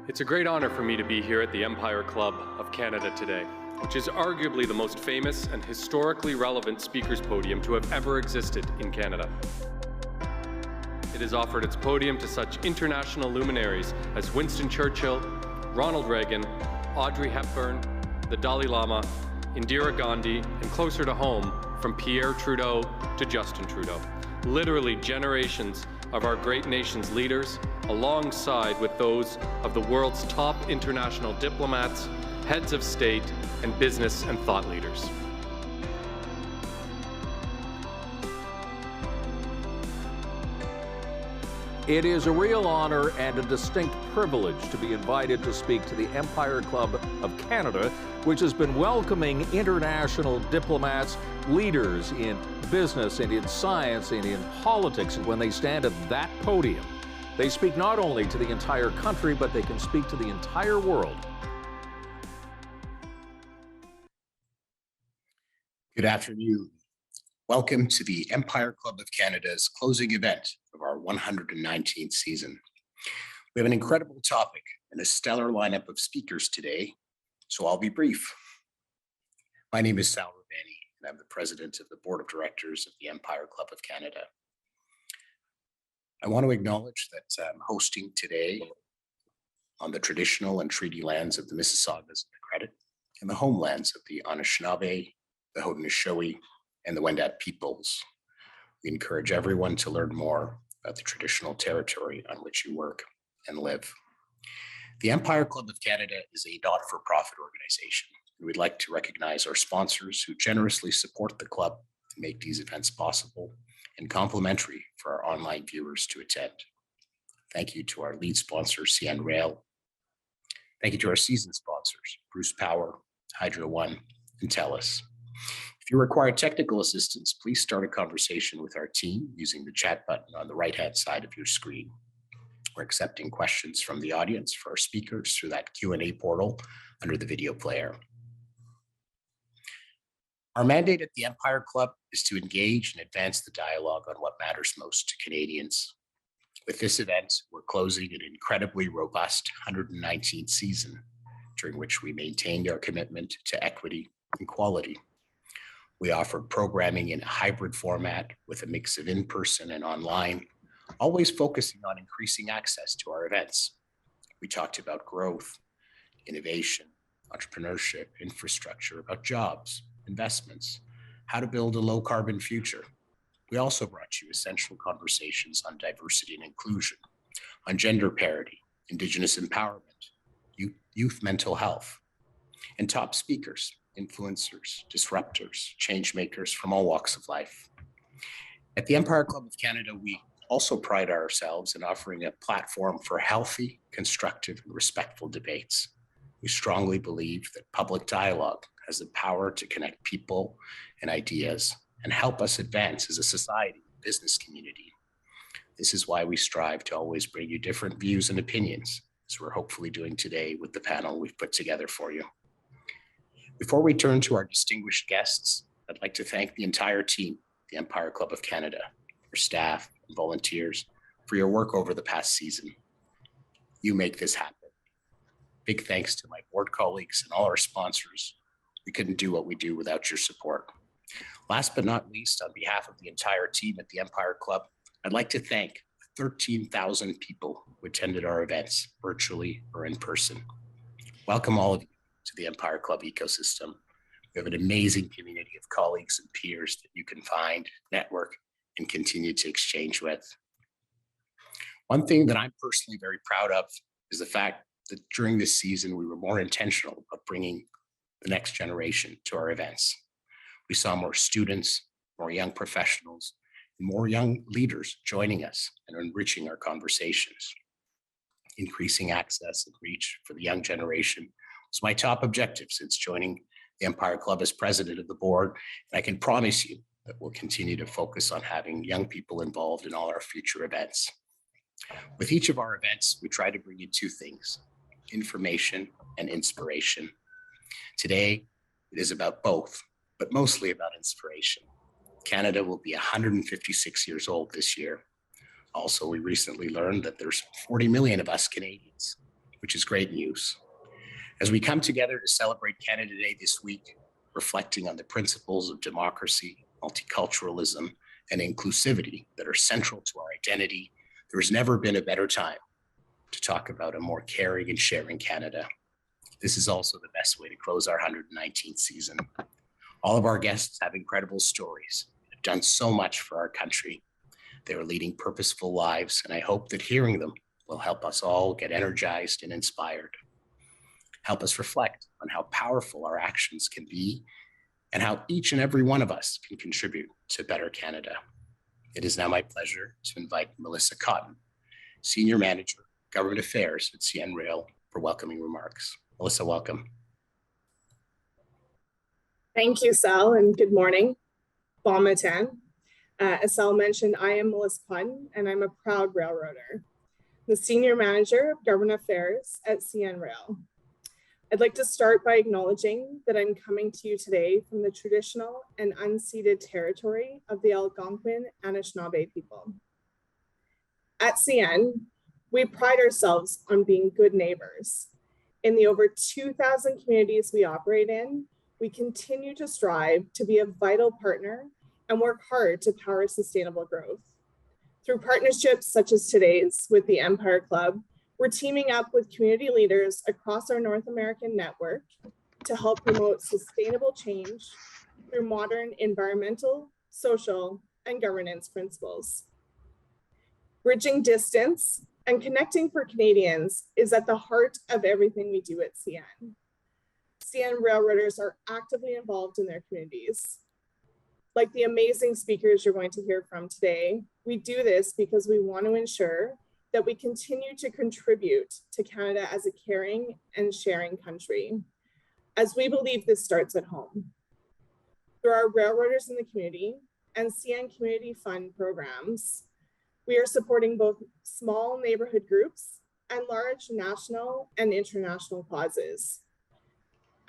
It's a great honor for me to be here at the Empire Club of Canada today, which is arguably the most famous and historically relevant speakers podium to have ever existed in Canada. It has offered its podium to such international luminaries as Winston Churchill, Ronald Reagan, Audrey Hepburn, the Dalai Lama, Indira Gandhi, and closer to home, from Pierre Trudeau to Justin Trudeau. Literally generations of our great nation's leaders, alongside with those of the world's top international diplomats, heads of state, and business and thought leaders. It is a real honor and a distinct privilege to be invited to speak to the Empire Club of Canada, which has been welcoming international diplomats, leaders in business and in science and in politics. And when they stand at that podium, they speak not only to the entire country, but they can speak to the entire world. Good afternoon. Welcome to the Empire Club of Canada's closing event of our 119th season. We have an incredible topic and a stellar lineup of speakers today, so I'll be brief. My name is Sal Ravani, and I'm the president of the board of directors of the Empire Club of Canada. I want to acknowledge that I'm hosting today on the traditional and treaty lands of the Mississaugas of the Credit and the homelands of the Anishinaabe, the Haudenosaunee, and the Wendat peoples. We encourage everyone to learn more about the traditional territory on which you work and live. The Empire Club of Canada is a not-for-profit organization, and we'd like to recognize our sponsors who generously support the club to make these events possible and complimentary for our online viewers to attend. Thank you to our lead sponsor, CN Rail. Thank you to our season sponsors, Bruce Power, Hydro One, and TELUS. If you require technical assistance, please start a conversation with our team using the chat button on the right-hand side of your screen. We're accepting questions from the audience for our speakers through that Q&A portal under the video player. Our mandate at the Empire Club is to engage and advance the dialogue on what matters most to Canadians. With this event, we're closing an incredibly robust 119th season, during which we maintained our commitment to equity and quality. We offered programming in a hybrid format with a mix of in-person and online, always focusing on increasing access to our events. We talked about growth, innovation, entrepreneurship, infrastructure, about jobs, investments, how to build a low-carbon future. We also brought you essential conversations on diversity and inclusion, on gender parity, Indigenous empowerment, youth mental health, and top speakers, influencers, disruptors, change makers from all walks of life. At the Empire Club of Canada, we also pride ourselves in offering a platform for healthy, constructive, and respectful debates. We strongly believe that public dialogue has the power to connect people and ideas and help us advance as a society, business community. This is why we strive to always bring you different views and opinions, as we're hopefully doing today with the panel we've put together for you. Before we turn to our distinguished guests, I'd like to thank the entire team, the Empire Club of Canada, our staff and volunteers, for your work over the past season. You make this happen. Big thanks to my board colleagues and all our sponsors. We couldn't do what we do without your support. Last but not least, on behalf of the entire team at the Empire Club, I'd like to thank 13,000 people who attended our events, virtually or in person. Welcome all of you to the Empire Club ecosystem. We have an amazing community of colleagues and peers that you can find, network, and continue to exchange with. One thing that I'm personally very proud of is the fact that during this season, we were more intentional about bringing the next generation to our events. We saw more students, more young professionals, and more young leaders joining us and enriching our conversations. Increasing access and reach for the young generation was my top objective since joining the Empire Club as president of the board. And I can promise you that we'll continue to focus on having young people involved in all our future events. With each of our events, we try to bring you two things: information and inspiration. Today, it is about both, but mostly about inspiration. Canada will be 156 years old this year. Also, we recently learned that there's 40 million of us Canadians, which is great news. As we come together to celebrate Canada Day this week, reflecting on the principles of democracy, multiculturalism, and inclusivity that are central to our identity, there has never been a better time to talk about a more caring and sharing Canada. This is also the best way to close our 119th season. All of our guests have incredible stories, have done so much for our country. They are leading purposeful lives, and I hope that hearing them will help us all get energized and inspired. Help us reflect on how powerful our actions can be and how each and every one of us can contribute to better Canada. It is now my pleasure to invite Melissa Cotton, Senior Manager, Government Affairs at CN Rail, for welcoming remarks. Melissa, welcome. Thank you, Sal, and good morning. Bon matin. As Sal mentioned, I am Melissa Cotton, and I'm a proud railroader, the Senior Manager of Government Affairs at CN Rail. I'd like to start by acknowledging that I'm coming to you today from the traditional and unceded territory of the Algonquin Anishinaabe people. At CN, we pride ourselves on being good neighbors. In the over 2,000 communities we operate in, we continue to strive to be a vital partner and work hard to power sustainable growth. Through partnerships such as today's with the Empire Club, we're teaming up with community leaders across our North American network to help promote sustainable change through modern environmental, social, and governance principles. Bridging distance and connecting for Canadians is at the heart of everything we do at CN. CN railroaders are actively involved in their communities. Like the amazing speakers you're going to hear from today, we do this because we want to ensure that we continue to contribute to Canada as a caring and sharing country, as we believe this starts at home. Through our railroaders in the community and CN Community Fund programs, we are supporting both small neighborhood groups and large national and international causes.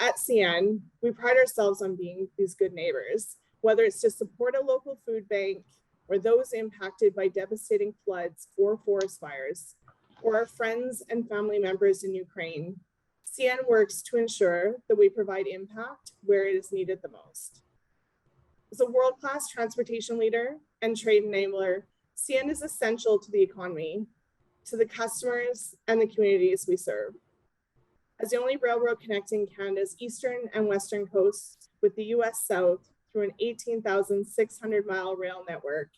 At CN, we pride ourselves on being these good neighbors, whether it's to support a local food bank or those impacted by devastating floods or forest fires, or our friends and family members in Ukraine. CN works to ensure that we provide impact where it is needed the most. As a world-class transportation leader and trade enabler, CN is essential to the economy, to the customers and the communities we serve. As the only railroad connecting Canada's eastern and western coasts with the US South through an 18,600-mile rail network,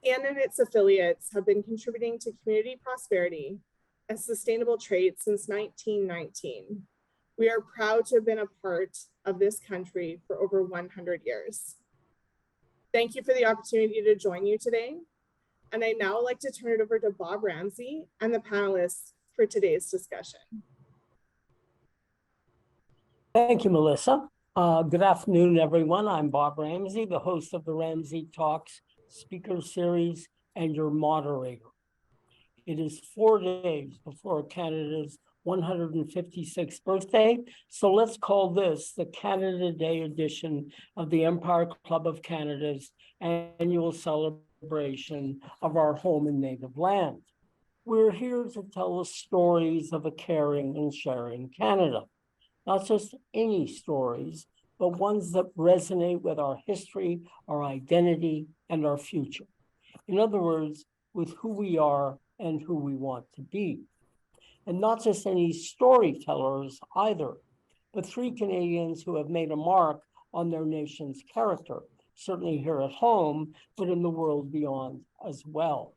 CN and its affiliates have been contributing to community prosperity and sustainable trade since 1919. We are proud to have been a part of this country for over 100 years. Thank you for the opportunity to join you today. And I'd now like to turn it over to Bob Ramsey and the panelists for today's discussion. Thank you, Melissa. Good afternoon, everyone. I'm Bob Ramsey, the host of the Ramsey Talks speaker series and your moderator. It is 4 days before Canada's 156th birthday, so let's call this the Canada Day edition of the Empire Club of Canada's annual celebration of our home and native land. We're here to tell the stories of a caring and sharing Canada. Not just any stories, but ones that resonate with our history, our identity, and our future. In other words, with who we are and who we want to be. And not just any storytellers either, but three Canadians who have made a mark on their nation's character, certainly here at home, but in the world beyond as well.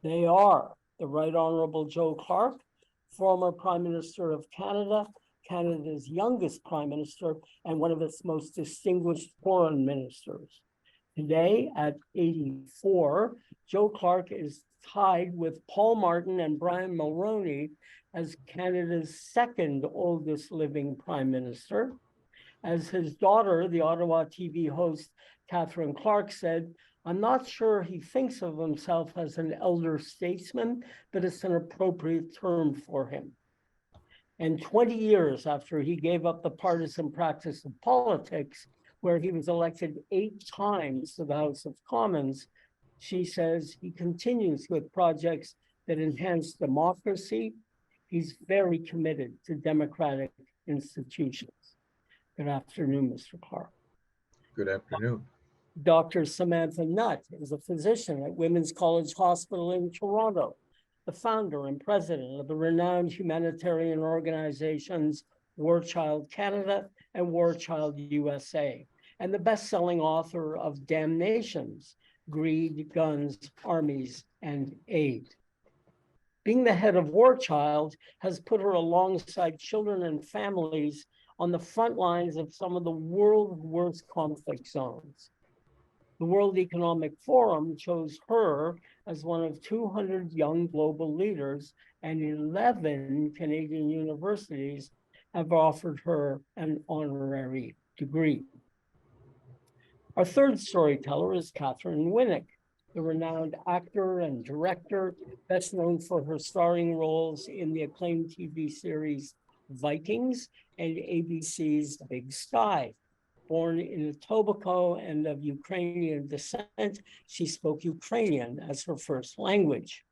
They are the Right Honorable Joe Clark, former Prime Minister of Canada, Canada's youngest Prime Minister, and one of its most distinguished foreign ministers. Today, at 84, Joe Clark is tied with Paul Martin and Brian Mulroney as Canada's second oldest living Prime Minister. As his daughter, the Ottawa TV host Catherine Clark, said, "I'm not sure he thinks of himself as an elder statesman, but it's an appropriate term for him." And 20 years after he gave up the partisan practice of politics, where he was elected 8 times to the House of Commons, she says he continues with projects that enhance democracy. He's very committed to democratic institutions. Good afternoon, Mr. Clark. Good afternoon. Dr. Samantha Nutt is a physician at Women's College Hospital in Toronto, the founder and president of the renowned humanitarian organizations War Child Canada and War Child USA, and the best-selling author of Damnations, Greed, Guns, Armies, and Aid. Being the head of War Child has put her alongside children and families on the front lines of some of the world's worst conflict zones. The World Economic Forum chose her as one of 200 young global leaders, and 11 Canadian universities have offered her an honorary degree. Our third storyteller is Catherine Winnick, the renowned actor and director, best known for her starring roles in the acclaimed TV series Vikings and ABC's Big Sky. Born in Etobicoke and of Ukrainian descent, she spoke Ukrainian as her first language.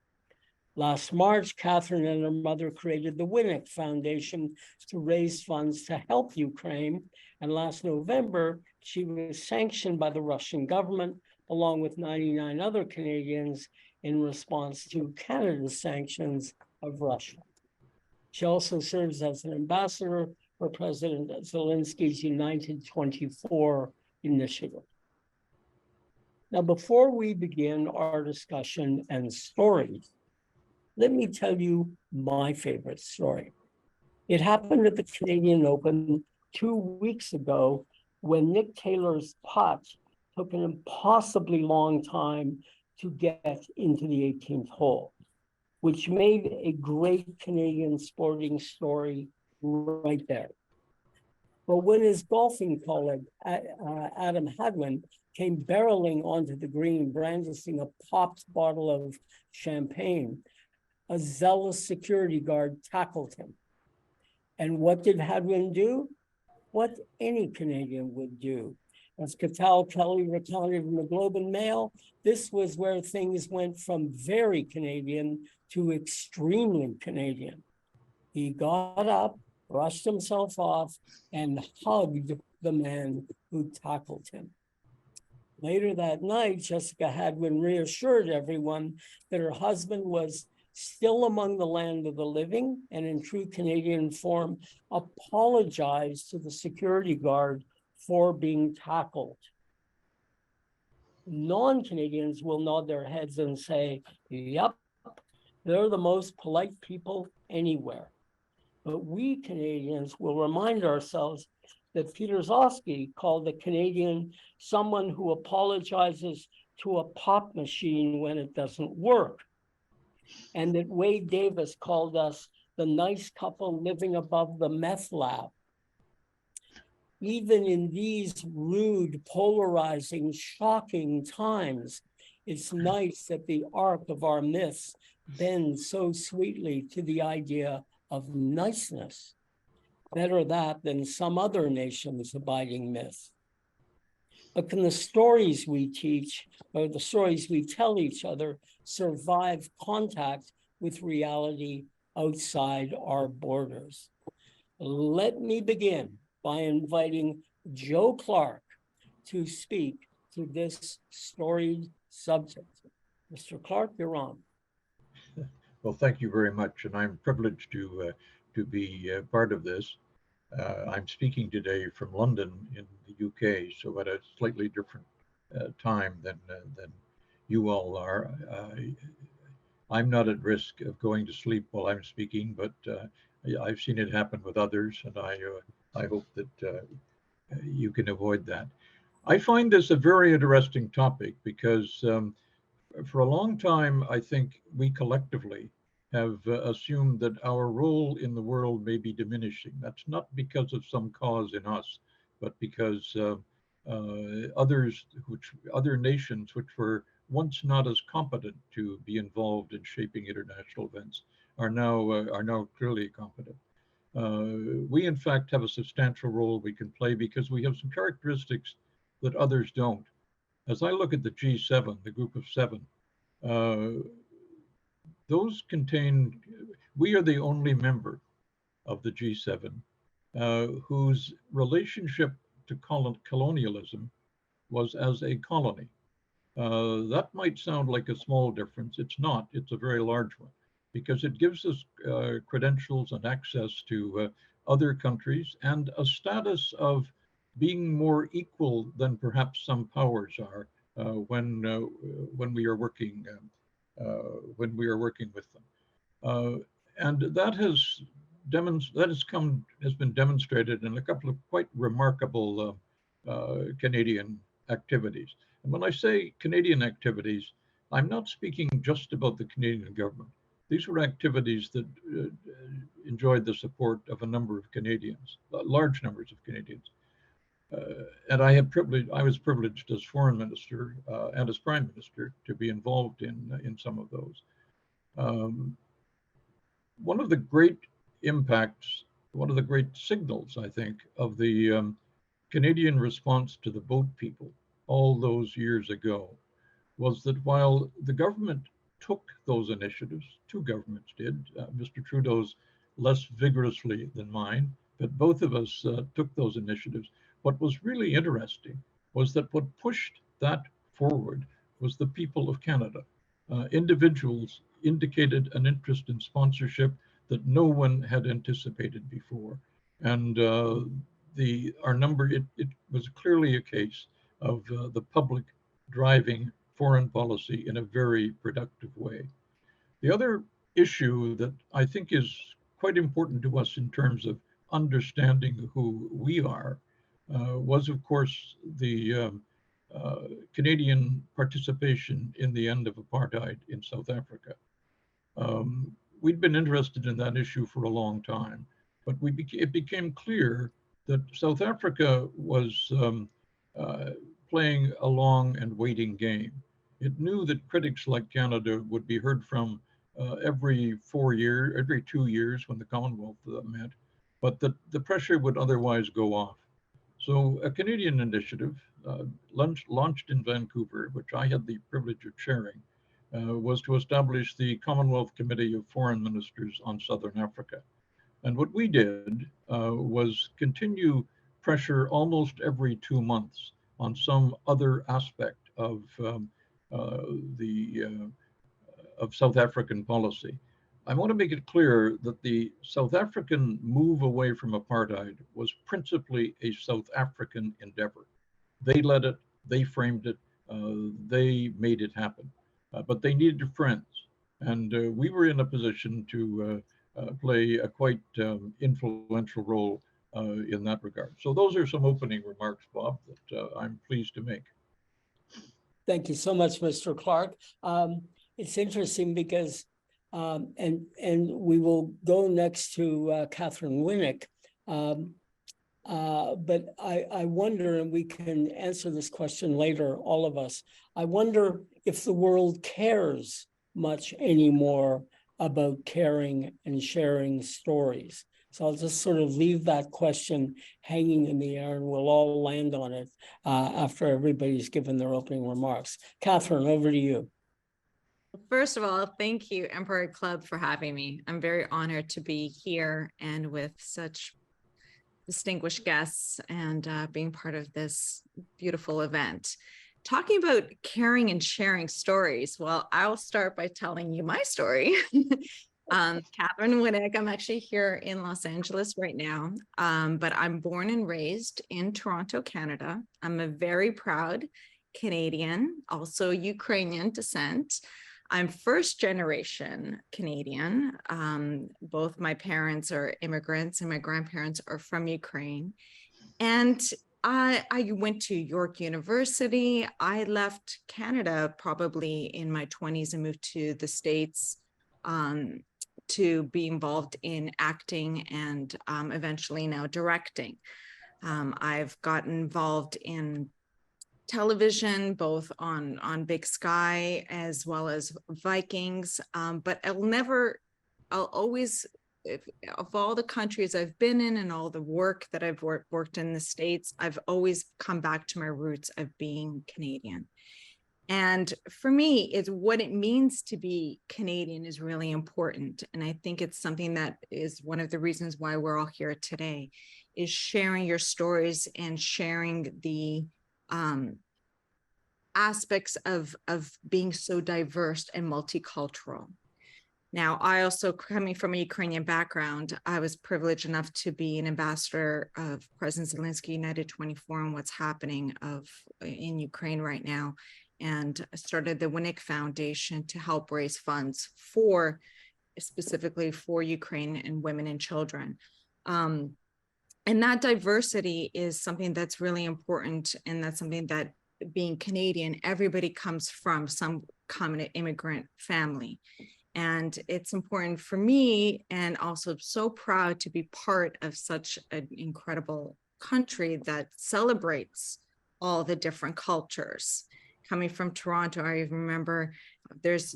Last March, Catherine and her mother created the Winnick Foundation to raise funds to help Ukraine. And last November, she was sanctioned by the Russian government, along with 99 other Canadians, in response to Canada's sanctions of Russia. She also serves as an ambassador for President Zelensky's United 24 initiative. Now, before we begin our discussion and stories, let me tell you my favorite story. It happened at the Canadian Open 2 weeks ago when Nick Taylor's putt took an impossibly long time to get into the 18th hole, which made a great Canadian sporting story right there. But when his golfing colleague, Adam Hadwin, came barreling onto the green, brandishing a popped bottle of champagne, a zealous security guard tackled him. And what did Hadwin do? What any Canadian would do. As Catal Kelly recounted in the Globe and Mail, this was where things went from very Canadian to extremely Canadian. He got up, brushed himself off, and hugged the man who tackled him. Later that night, Jessica Hadwin reassured everyone that her husband was still among the land of the living, and in true Canadian form, apologized to the security guard for being tackled. Non-Canadians will nod their heads and say, yep, they're the most polite people anywhere. But we Canadians will remind ourselves that Peter Zosky called a Canadian someone who apologizes to a pop machine when it doesn't work. And that Wade Davis called us the nice couple living above the meth lab. Even in these rude, polarizing, shocking times, it's nice that the arc of our myths bends so sweetly to the idea of niceness. Better that than some other nation's abiding myth. But can the stories we teach, or the stories we tell each other, survive contact with reality outside our borders? Let me begin by inviting Joe Clark to speak to this storied subject. Mr. Clark, you're on. Well, thank you very much, and I'm privileged to be part of this. I'm speaking today from London in the UK, so at a slightly different time than you all are. I'm not at risk of going to sleep while I'm speaking, but I've seen it happen with others, and I hope that you can avoid that. I find this a very interesting topic because for a long time, I think we collectively have assumed that our role in the world may be diminishing. That's not because of some cause in us, but because other nations which were once not as competent to be involved in shaping international events are now clearly competent. We in fact have a substantial role we can play because we have some characteristics that others don't. As I look at the G7, the group of seven, those contain, we are the only member of the G7 whose relationship to colonialism was as a colony. That might sound like a small difference. It's not. It's a very large one because it gives us credentials and access to other countries and a status of being more equal than perhaps some powers are when we are working with them. And that has been demonstrated in a couple of quite remarkable Canadian activities. And when I say Canadian activities, I'm not speaking just about the Canadian government. These were activities that enjoyed the support of a number of Canadians, large numbers of Canadians. And I was privileged as foreign minister and as prime minister to be involved in some of those. One of the great impacts, one of the great signals, I think, of the Canadian response to the boat people all those years ago was that while the government took those initiatives, two governments did, Mr. Trudeau's less vigorously than mine, but both of us took those initiatives. What was really interesting was that what pushed that forward was the people of Canada. Individuals indicated an interest in sponsorship that no one had anticipated before. And our number, it was clearly a case of the public driving foreign policy in a very productive way. The other issue that I think is quite important to us in terms of understanding who we are was, of course, the Canadian participation in the end of apartheid in South Africa. We'd been interested in that issue for a long time, but it became clear that South Africa was playing a long and waiting game. It knew that critics like Canada would be heard from every 2 years when the Commonwealth met, but that the pressure would otherwise go off. So a Canadian initiative launched in Vancouver, which I had the privilege of chairing, was to establish the Commonwealth Committee of Foreign Ministers on Southern Africa. And what we did was continue pressure almost every 2 months on some other aspect of South African policy. I want to make it clear that the South African move away from apartheid was principally a South African endeavor. They led it, they framed it, they made it happen, but they needed friends. And we were in a position to play a quite influential role in that regard. So those are some opening remarks, Bob, that I'm pleased to make. Thank you so much, Mr. Clark. It's interesting because, and we will go next to Catherine Winnick, but I wonder, and we can answer this question later, all of us, I wonder if the world cares much anymore about caring and sharing stories. So I'll just sort of leave that question hanging in the air and we'll all land on it after everybody's given their opening remarks. Catherine, over to you. First of all, thank you, Empire Club, for having me. I'm very honored to be here and with such distinguished guests and being part of this beautiful event. Talking about caring and sharing stories, well, I'll start by telling you my story. Catherine Winnick, I'm actually here in Los Angeles right now, but I'm born and raised in Toronto, Canada. I'm a very proud Canadian, also Ukrainian descent. I'm first generation Canadian. Both my parents are immigrants and my grandparents are from Ukraine. And I went to York University. I left Canada probably in my 20s and moved to the States to be involved in acting and eventually now directing. I've gotten involved in television, both on Big Sky as well as Vikings, but I'll always, of all the countries I've been in and all the work that I've worked in the States, I've always come back to my roots of being Canadian. And for me, it's what it means to be Canadian is really important. And I think it's something that is one of the reasons why we're all here today, is sharing your stories and sharing the aspects of being so diverse and multicultural. Now, I also, coming from a Ukrainian background, I was privileged enough to be an ambassador of President Zelensky United 24 and what's happening in Ukraine right now, and started the Winnick Foundation to help raise funds specifically for Ukraine and women and children. And that diversity is something that's really important, and that's something that, being Canadian, everybody comes from some common immigrant family. And it's important for me, and also so proud to be part of such an incredible country that celebrates all the different cultures. Coming from Toronto, I remember there's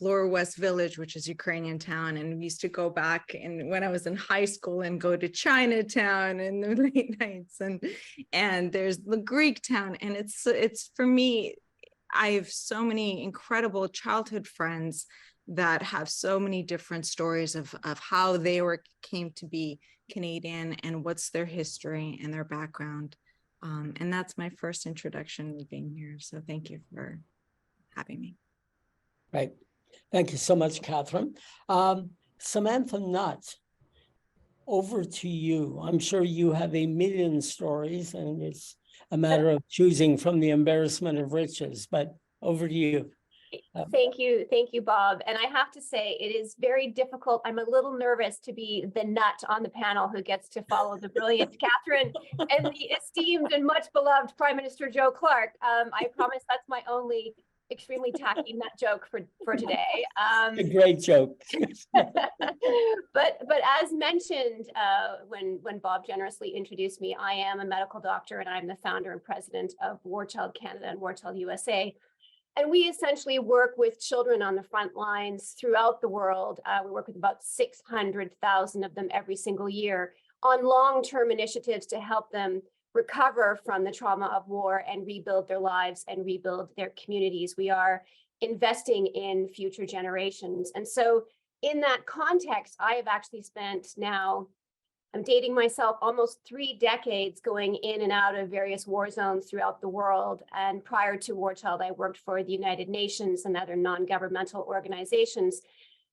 Bloor West Village, which is Ukrainian town, and we used to go back and when I was in high school and go to Chinatown in the late nights, and there's the Greek town, and it's for me, I have so many incredible childhood friends that have so many different stories of how they came to be Canadian and what's their history and their background. And that's my first introduction to being here. So thank you for having me. Right. Thank you so much, Catherine. Samantha Nutt, over to you. I'm sure you have a million stories, and it's a matter of choosing from the embarrassment of riches, but over to you. Thank you, Bob. And I have to say, it is very difficult. I'm a little nervous to be the nut on the panel who gets to follow the brilliant Catherine and the esteemed and much beloved Prime Minister Joe Clark. I promise that's my only extremely tacky nut joke for today. A great joke. but as mentioned, when Bob generously introduced me, I am a medical doctor, and I'm the founder and president of War Child Canada and War Child USA. And we essentially work with children on the front lines throughout the world. We work with about 600,000 of them every single year on long-term initiatives to help them recover from the trauma of war and rebuild their lives and rebuild their communities. We are investing in future generations. And so in that context, I have actually spent now, I'm dating myself, almost 3 decades going in and out of various war zones throughout the world. And prior to War Child, I worked for the United Nations and other non-governmental organizations.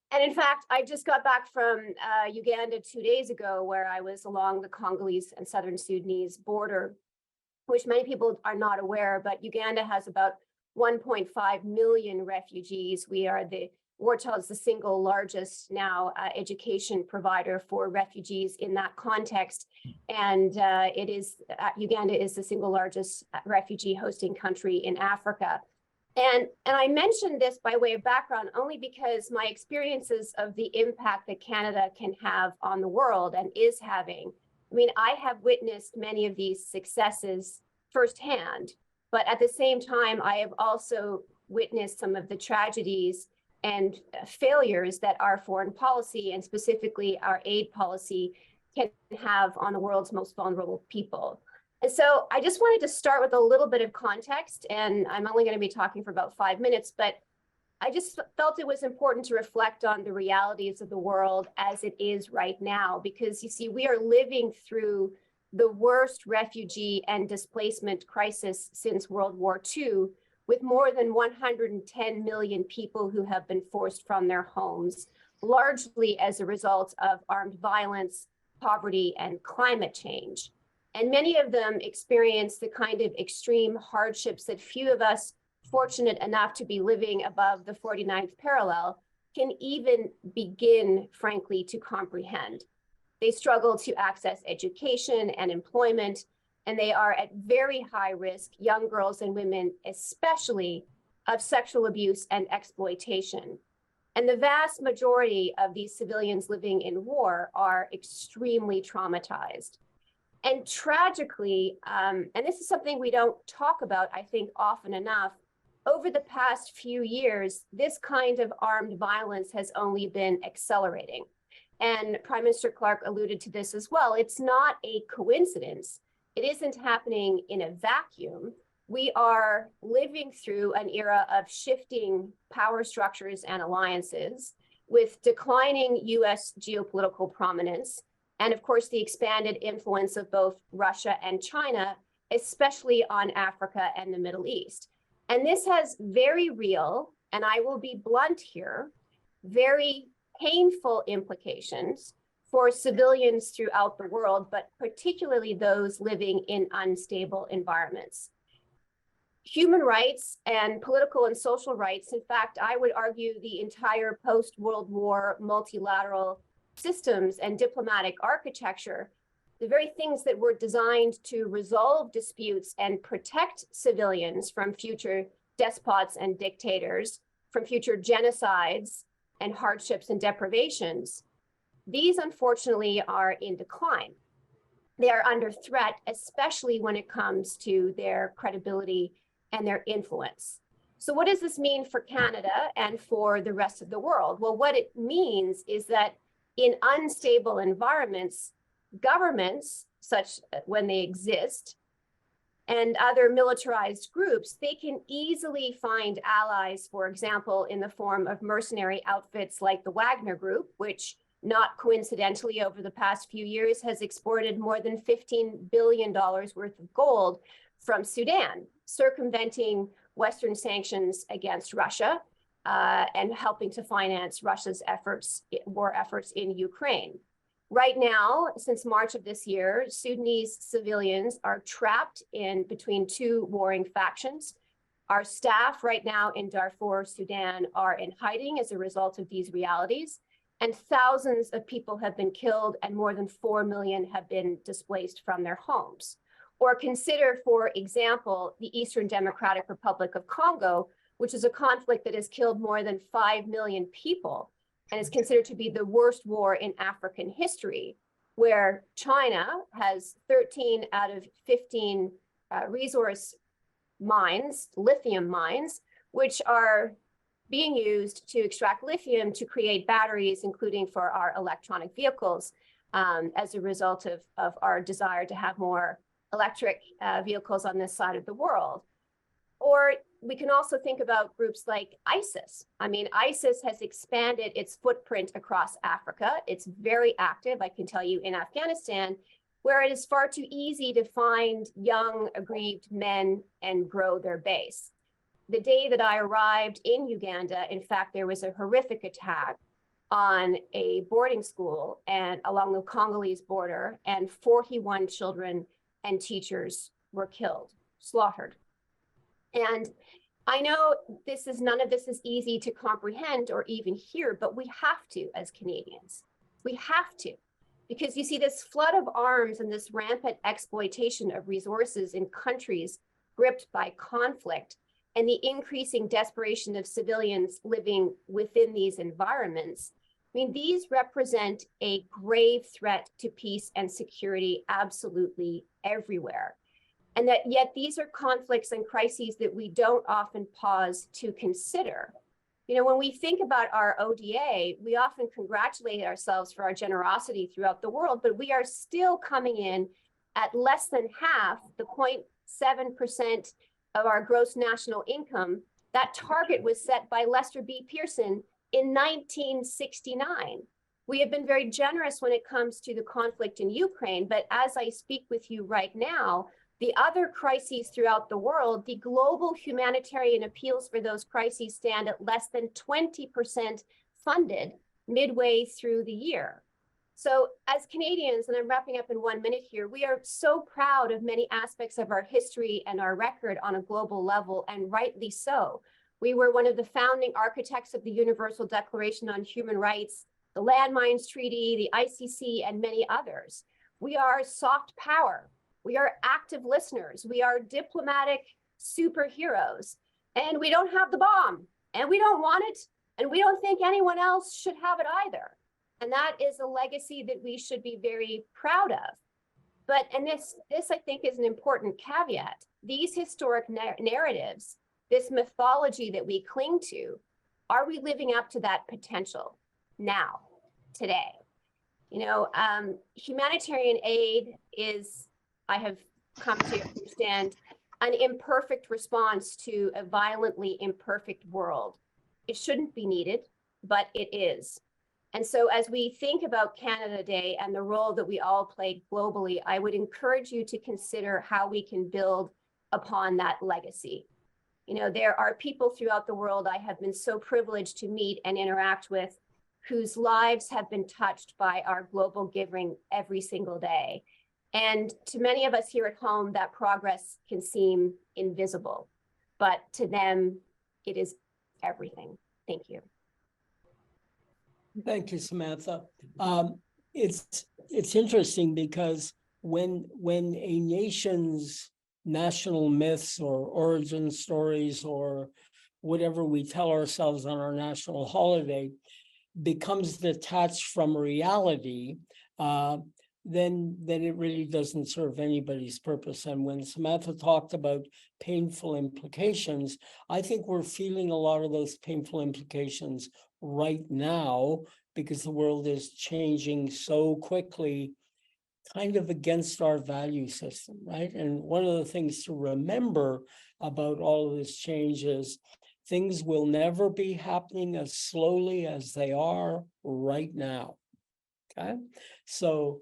And in fact, I just got back from Uganda 2 days ago, where I was along the Congolese and Southern Sudanese border, which many people are not aware, but Uganda has about 1.5 million refugees. We are War Child is the single largest now education provider for refugees in that context. And Uganda is the single largest refugee hosting country in Africa. And I mentioned this by way of background only because my experiences of the impact that Canada can have on the world and is having. I mean, I have witnessed many of these successes firsthand, but at the same time, I have also witnessed some of the tragedies and failures that our foreign policy, and specifically our aid policy, can have on the world's most vulnerable people. And so I just wanted to start with a little bit of context, and I'm only going to be talking for about 5 minutes, but I just felt it was important to reflect on the realities of the world as it is right now, because you see, we are living through the worst refugee and displacement crisis since World War II, with more than 110 million people who have been forced from their homes, largely as a result of armed violence, poverty, and climate change. And many of them experience the kind of extreme hardships that few of us fortunate enough to be living above the 49th parallel can even begin, frankly, to comprehend. They struggle to access education and employment, and they are at very high risk, young girls and women, especially, of sexual abuse and exploitation. And the vast majority of these civilians living in war are extremely traumatized. And tragically, and this is something we don't talk about, I think, often enough, over the past few years, this kind of armed violence has only been accelerating. And Prime Minister Clark alluded to this as well. It's not a coincidence. It isn't happening in a vacuum. we are living through an era of shifting power structures and alliances with declining US geopolitical prominence, and of course, the expanded influence of both Russia and China, especially on Africa and the Middle East. And this has very real, and I will be blunt here, very painful implications for civilians throughout the world, but particularly those living in unstable environments. Human rights and political and social rights, in fact, I would argue the entire post-World War multilateral systems and diplomatic architecture, the very things that were designed to resolve disputes and protect civilians from future despots and dictators, from future genocides and hardships and deprivations, these unfortunately are in decline. They are under threat, especially when it comes to their credibility and their influence. So what does this mean for Canada and for the rest of the world? Well, what it means is that in unstable environments, governments, such when they exist, and other militarized groups, they can easily find allies, for example, in the form of mercenary outfits like the Wagner Group, which not coincidentally over the past few years has exported more than $15 billion worth of gold from Sudan, circumventing Western sanctions against Russia and helping to finance Russia's war efforts in Ukraine. Right now, since March of this year, Sudanese civilians are trapped in between two warring factions. Our staff right now in Darfur, Sudan, are in hiding as a result of these realities, and thousands of people have been killed and more than 4 million have been displaced from their homes. Or consider, for example, the Eastern Democratic Republic of Congo, which is a conflict that has killed more than 5 million people and is considered to be the worst war in African history, where China has 13 out of 15 resource mines, lithium mines, which are being used to extract lithium to create batteries, including for our electronic vehicles, as a result of our desire to have more electric vehicles on this side of the world. Or we can also think about groups like ISIS. I mean, ISIS has expanded its footprint across Africa. It's very active, I can tell you, in Afghanistan, where it is far too easy to find young, aggrieved men and grow their base. The day that I arrived in Uganda, in fact, there was a horrific attack on a boarding school and along the Congolese border, and 41 children and teachers were killed, slaughtered. And I know none of this is easy to comprehend or even hear, but we have to as Canadians. We have to, because you see this flood of arms and this rampant exploitation of resources in countries gripped by conflict and the increasing desperation of civilians living within these environments. I mean, these represent a grave threat to peace and security absolutely everywhere. And that yet these are conflicts and crises that we don't often pause to consider. You know, when we think about our ODA, we often congratulate ourselves for our generosity throughout the world, but we are still coming in at less than half the 0.7% of our gross national income. That target was set by Lester B. Pearson in 1969. We have been very generous when it comes to the conflict in Ukraine, but as I speak with you right now, the other crises throughout the world, the global humanitarian appeals for those crises stand at less than 20% funded midway through the year. So as Canadians, and I'm wrapping up in 1 minute here, we are so proud of many aspects of our history and our record on a global level, and rightly so. We were one of the founding architects of the Universal Declaration on Human Rights, the Landmines Treaty, the ICC, and many others. We are soft power. We are active listeners. We are diplomatic superheroes. And we don't have the bomb, and we don't want it, and we don't think anyone else should have it either. And that is a legacy that we should be very proud of. But, and this I think is an important caveat, these historic narratives, this mythology that we cling to, are we living up to that potential now, today? You know, humanitarian aid is, I have come to understand, an imperfect response to a violently imperfect world. It shouldn't be needed, but it is. And so as we think about Canada Day and the role that we all play globally, I would encourage you to consider how we can build upon that legacy. You know, there are people throughout the world I have been so privileged to meet and interact with whose lives have been touched by our global giving every single day. And to many of us here at home, that progress can seem invisible, but to them, it is everything. Thank you. Thank you, Samantha. It's interesting because when a nation's national myths or origin stories or whatever we tell ourselves on our national holiday becomes detached from reality, then it really doesn't serve anybody's purpose. And when Samantha talked about painful implications, I think we're feeling a lot of those painful implications right now because the world is changing so quickly, kind of against our value system, right? And one of the things to remember about all of this change is things will never be happening as slowly as they are right now, okay? So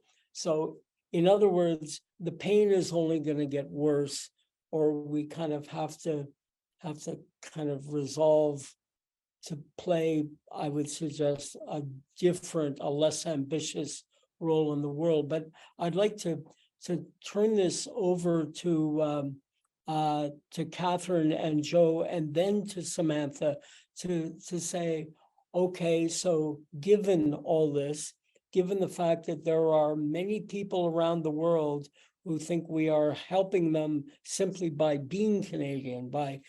in other words, the pain is only going to get worse, or we kind of have to kind of resolve to play, I would suggest, a less ambitious role in the world. But I'd like to turn this over to Catherine and Joe, and then to Samantha to say, okay, so given all this, given the fact that there are many people around the world who think we are helping them simply by being Canadian, by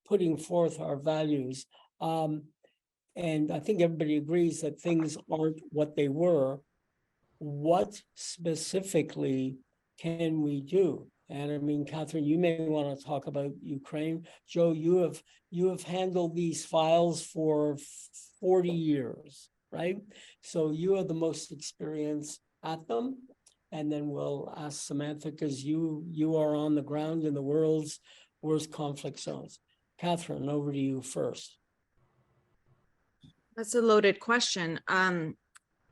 putting forth our values, and I think everybody agrees that things aren't what they were, what specifically can we do? And I mean, Catherine, you may want to talk about Ukraine. Joe, you have handled these files for 40 years, right? So you are the most experienced at them. And then we'll ask Samantha, because you are on the ground in the world's worst conflict zones. Catherine, over to you first. That's a loaded question.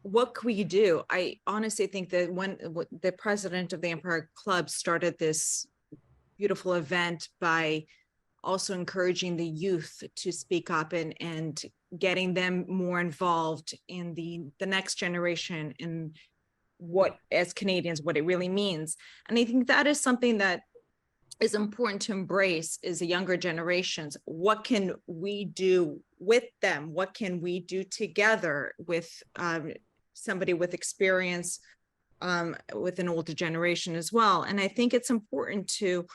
What can we do? I honestly think that when the president of the Empire Club started this beautiful event by also encouraging the youth to speak up and getting them more involved in the next generation and what, as Canadians, what it really means. And I think that is something that is important to embrace is the younger generations. What can we do with them? What can we do together with somebody with experience, with an older generation as well? And I think it's important to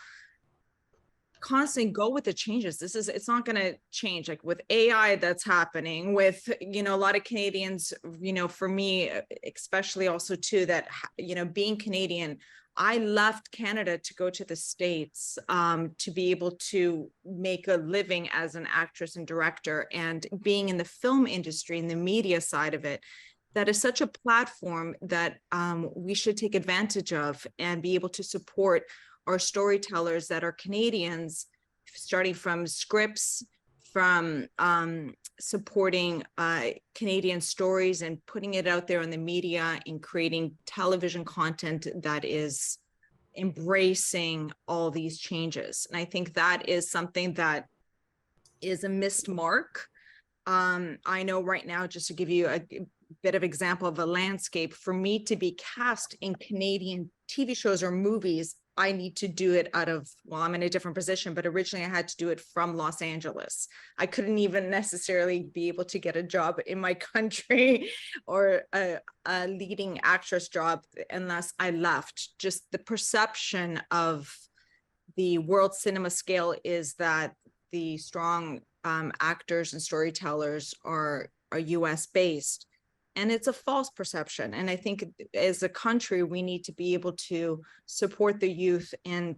constantly go with the changes. It's not going to change, like with AI that's happening with, a lot of Canadians, for me, especially also too, that, being Canadian, I left Canada to go to the States to be able to make a living as an actress and director, and being in the film industry and the media side of it. That is such a platform that we should take advantage of and be able to support our storytellers that are Canadians, starting from scripts, from supporting Canadian stories and putting it out there in the media and creating television content that is embracing all these changes. And I think that is something that is a missed mark. I know right now, just to give you a bit of example of a landscape, for me to be cast in Canadian TV shows or movies, I need to do it out of, well, I'm in a different position, but originally I had to do it from Los Angeles. I couldn't even necessarily be able to get a job in my country or a leading actress job unless I left. Just the perception of the world cinema scale is that the strong actors and storytellers are US based. And it's a false perception. And I think as a country, we need to be able to support the youth in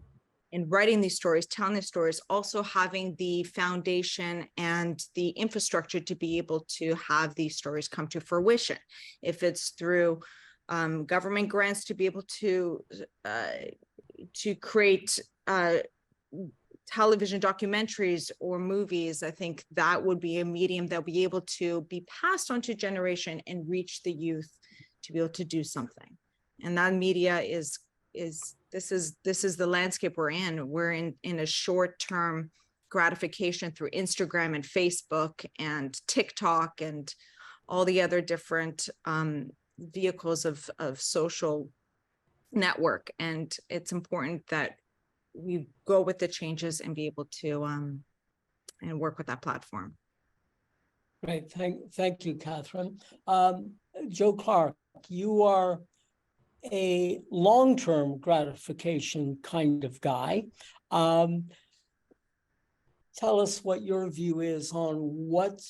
writing these stories, telling these stories, also having the foundation and the infrastructure to be able to have these stories come to fruition. If it's through government grants to be able to create television documentaries or movies, I think that would be a medium that'll be able to be passed on to generation and reach the youth to be able to do something. And that media is this is the landscape we're in. We're in a short-term gratification through Instagram and Facebook and TikTok and all the other different vehicles of social network. And it's important that we go with the changes and be able to and work with that platform. Great, thank you, Catherine. Joe Clark, you are a long-term gratification kind of guy. Tell us what your view is on what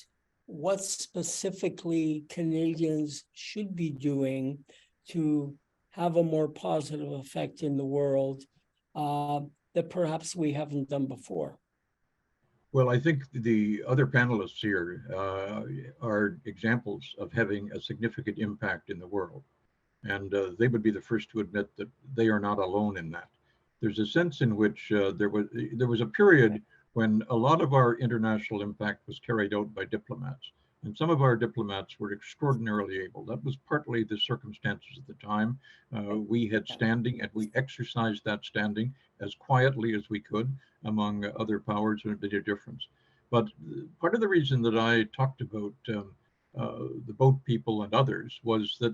specifically Canadians should be doing to have a more positive effect in the world that perhaps we haven't done before. Well, I think the other panelists here are examples of having a significant impact in the world. And they would be the first to admit that they are not alone in that. There's a sense in which there was a period when a lot of our international impact was carried out by diplomats. And some of our diplomats were extraordinarily able. That was partly the circumstances at the time. We had standing and we exercised that standing as quietly as we could among other powers, and it made a difference. But part of the reason that I talked about the boat people and others was that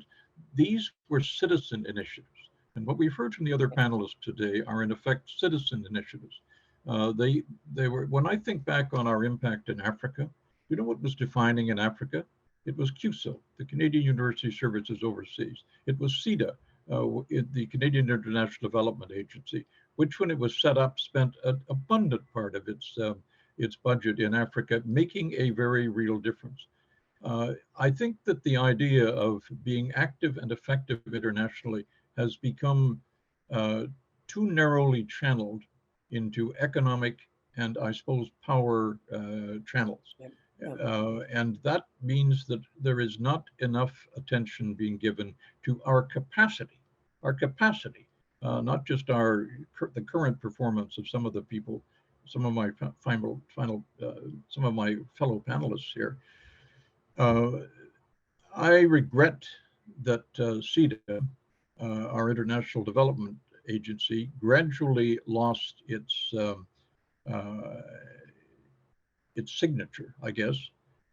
these were citizen initiatives. And what we've heard from the other panelists today are in effect citizen initiatives. They were, when I think back on our impact in Africa, you know what was defining in Africa? It was CUSO, the Canadian University Services Overseas. It was CEDA, the Canadian International Development Agency, which when it was set up, spent an abundant part of its budget in Africa, making a very real difference. I think that the idea of being active and effective internationally has become too narrowly channeled into economic and, I suppose, power channels. And that means that there is not enough attention being given to our capacity, not just the current performance of some of the people, some of my some of my fellow panelists here. I regret that CEDA, our International Development Agency, gradually lost its signature, I guess,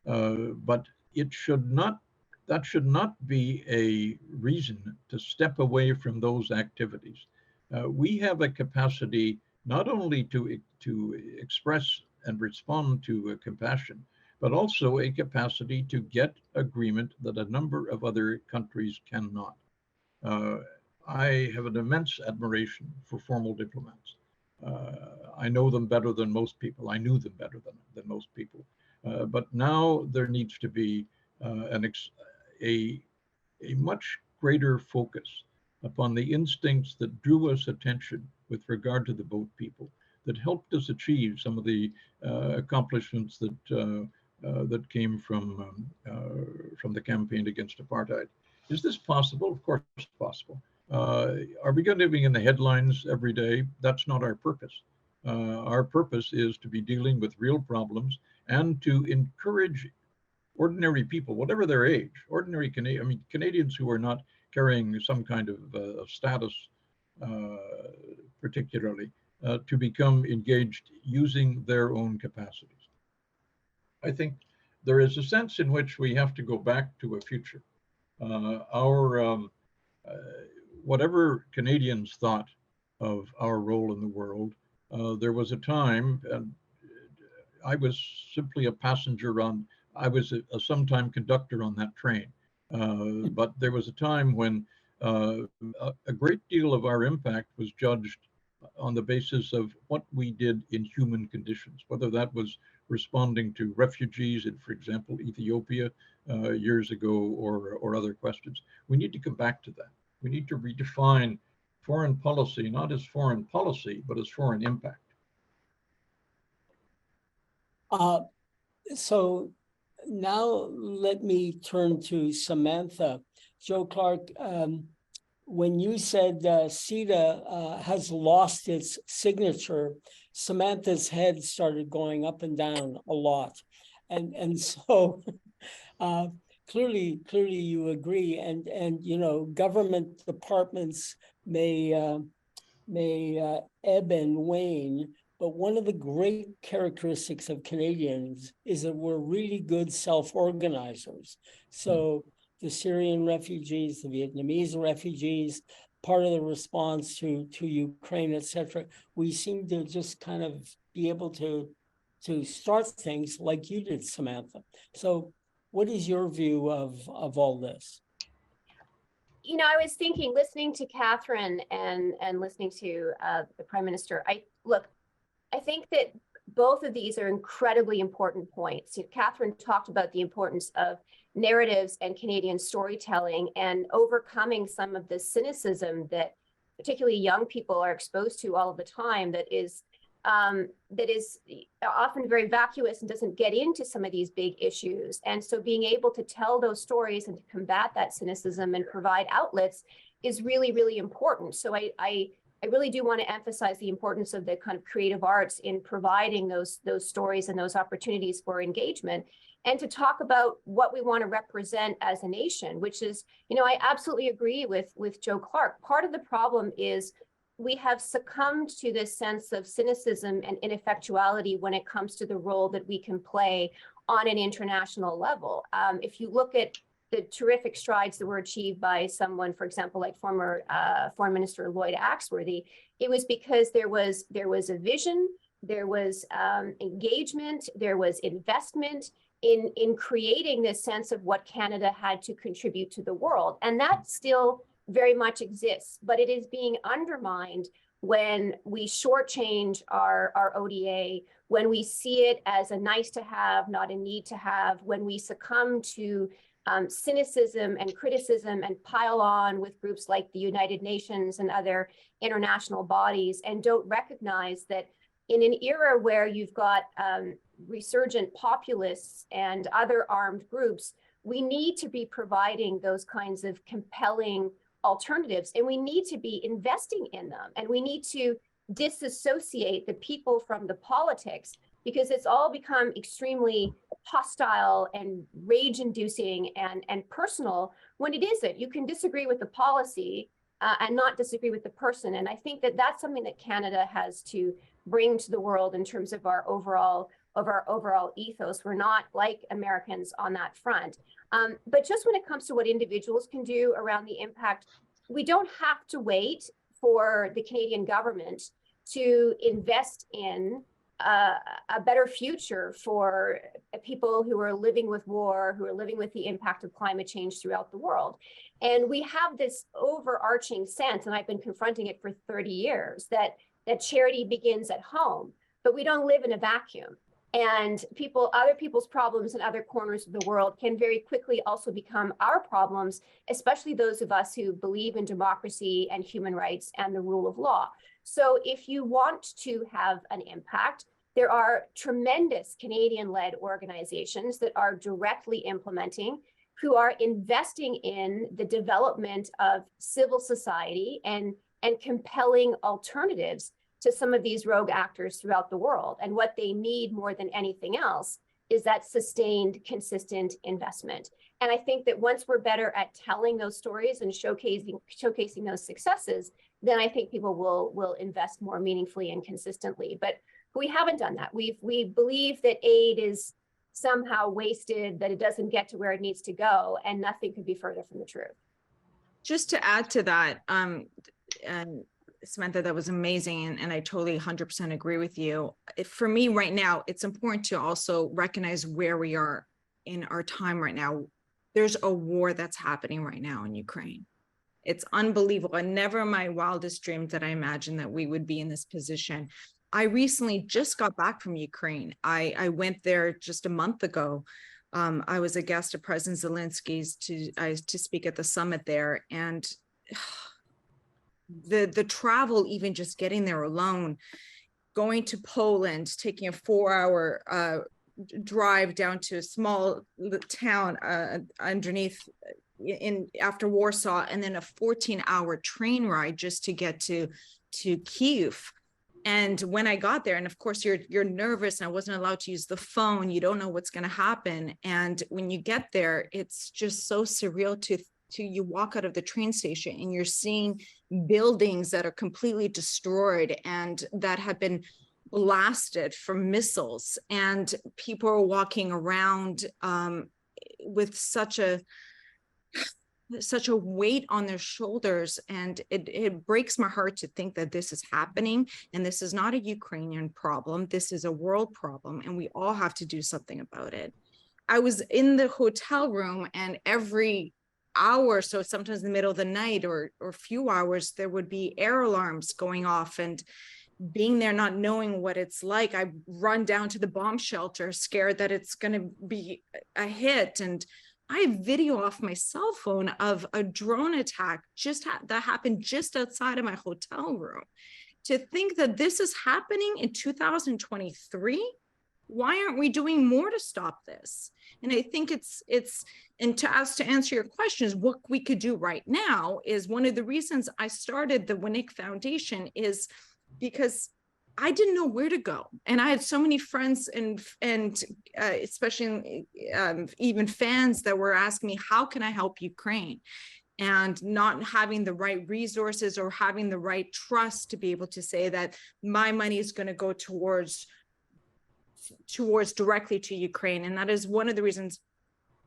but that should not be a reason to step away from those activities. We have a capacity not only to express and respond to compassion, but also a capacity to get agreement that a number of other countries cannot. I have an immense admiration for formal diplomats. I know them better than most people. I knew them better than most people. But now there needs to be a much greater focus upon the instincts that drew us attention with regard to the boat people, that helped us achieve some of the accomplishments that came from the campaign against apartheid. Is this possible? Of course it's possible. Are we going to be in the headlines every day? That's not our purpose. Our purpose is to be dealing with real problems and to encourage ordinary people, whatever their age, ordinary Canadians who are not carrying some kind of status particularly, to become engaged using their own capacities. I think there is a sense in which we have to go back to a future. Whatever Canadians thought of our role in the world, there was a time, and I was simply a passenger I was a sometime conductor on that train. But there was a time when a great deal of our impact was judged on the basis of what we did in human conditions, whether that was responding to refugees in, for example, Ethiopia years ago, or other questions. We need to come back to that. We need to redefine foreign policy, not as foreign policy, but as foreign impact. So now let me turn to Samantha. Joe Clark, when you said CEDA has lost its signature, Samantha's head started going up and down a lot. And so clearly you agree. And you know, government departments may ebb and wane, but one of the great characteristics of Canadians is that we're really good self-organizers. So the Syrian refugees, the Vietnamese refugees, part of the response to Ukraine, et cetera, we seem to just kind of be able to start things like you did, Samantha. So what is your view of all this? You know, I was thinking, listening to Catherine and listening to the Prime Minister, I think that both of these are incredibly important points. Catherine talked about the importance of narratives and Canadian storytelling and overcoming some of the cynicism that particularly young people are exposed to all of the time, that is often very vacuous and doesn't get into some of these big issues. And so being able to tell those stories and to combat that cynicism and provide outlets is really, really important. So I really do want to emphasize the importance of the kind of creative arts in providing those stories and those opportunities for engagement, and to talk about what we want to represent as a nation, which is, you know, I absolutely agree with Joe Clark. Part of the problem is we have succumbed to this sense of cynicism and ineffectuality when it comes to the role that we can play on an international level. If you look at the terrific strides that were achieved by someone, for example, like former Foreign Minister Lloyd Axworthy, it was because there was a vision, there was engagement, there was investment in creating this sense of what Canada had to contribute to the world. And that still very much exists, but it is being undermined when we shortchange our ODA, when we see it as a nice to have, not a need to have, when we succumb to cynicism and criticism and pile on with groups like the United Nations and other international bodies, and don't recognize that in an era where you've got resurgent populists and other armed groups, we need to be providing those kinds of compelling alternatives, and we need to be investing in them, and we need to disassociate the people from the politics, because it's all become extremely hostile and rage-inducing and personal when it isn't. You can disagree with the policy and not disagree with the person, and I think that that's something that Canada has to bring to the world in terms of our overall ethos. We're not like Americans on that front. But just when it comes to what individuals can do around the impact, we don't have to wait for the Canadian government to invest in a better future for people who are living with war, who are living with the impact of climate change throughout the world. And we have this overarching sense, and I've been confronting it for 30 years, that charity begins at home, but we don't live in a vacuum. And other people's problems in other corners of the world can very quickly also become our problems, especially those of us who believe in democracy and human rights and the rule of law. So if you want to have an impact, there are tremendous Canadian-led organizations that are directly implementing, who are investing in the development of civil society and compelling alternatives to some of these rogue actors throughout the world. And what they need more than anything else is that sustained, consistent investment. And I think that once we're better at telling those stories and showcasing those successes, then I think people will invest more meaningfully and consistently. But we haven't done that. We believe that aid is somehow wasted, that it doesn't get to where it needs to go, and nothing could be further from the truth. Just to add to that, Samantha, that was amazing. And I totally 100% agree with you. For me right now, it's important to also recognize where we are in our time right now. There's a war that's happening right now in Ukraine. It's unbelievable. And never in my wildest dreams did I imagine that we would be in this position. I recently just got back from Ukraine. I went there just a month ago. I was a guest of President Zelensky's to speak at the summit there. And the travel, even just getting there alone, going to Poland, taking a 4-hour drive down to a small town underneath after Warsaw, and then a 14-hour train ride just to get to Kyiv. And when I got there, and of course you're nervous, and I wasn't allowed to use the phone. You don't know what's going to happen. And when you get there, it's just so surreal to you walk out of the train station and you're seeing buildings that are completely destroyed and that have been blasted from missiles, and people are walking around with such a weight on their shoulders. And it breaks my heart to think that this is happening. And this is not a Ukrainian problem. This is a world problem. And we all have to do something about it. I was in the hotel room, and every hour, so sometimes in the middle of the night or a few hours, there would be air alarms going off. And being there, not knowing what it's like, I run down to the bomb shelter, scared that it's going to be a hit. And I have video off my cell phone of a drone attack that happened just outside of my hotel room. To think that this is happening in 2023, why aren't we doing more to stop this? And I think to answer your questions, what we could do right now is one of the reasons I started the Winnick Foundation is because I didn't know where to go. And I had so many friends and especially even fans that were asking me, how can I help Ukraine? And not having the right resources or having the right trust to be able to say that my money is going to go towards directly to Ukraine. And that is one of the reasons,